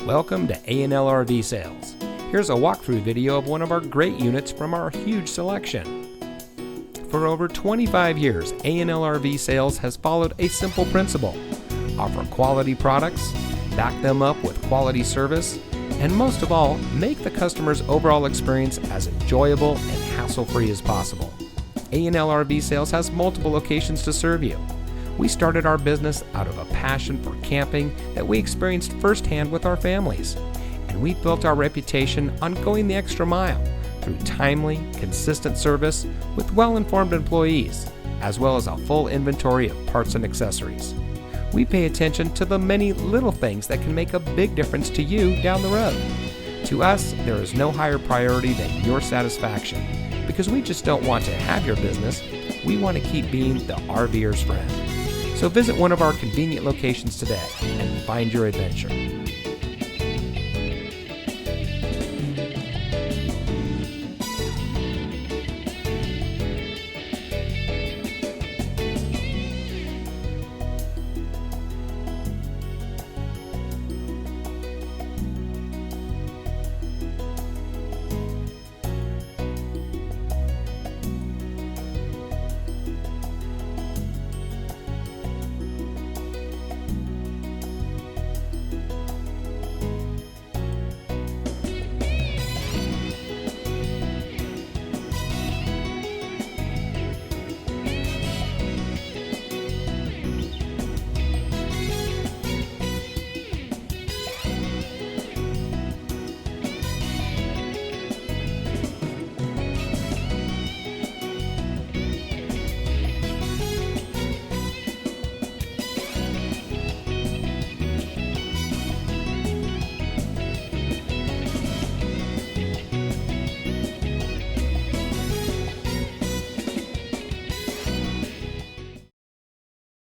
Welcome to A&L RV Sales. Here's a walkthrough video of one of our great units from our huge selection. For over 25 years, A&L RV Sales has followed a simple principle: offer quality products, back them up with quality service, and most of all, make the customer's overall experience as enjoyable and hassle-free as possible. A&L RV Sales has multiple locations to serve you. We started our business out of a passion for camping that we experienced firsthand with our families, and we built our reputation on going the extra mile through timely, consistent service with well-informed employees, as well as a full inventory of parts and accessories. We pay attention to the many little things that can make a big difference to you down the road. To us, there is no higher priority than your satisfaction, because we just don't want to have your business. We want to keep being the RVer's friend. So visit one of our convenient locations today and find your adventure.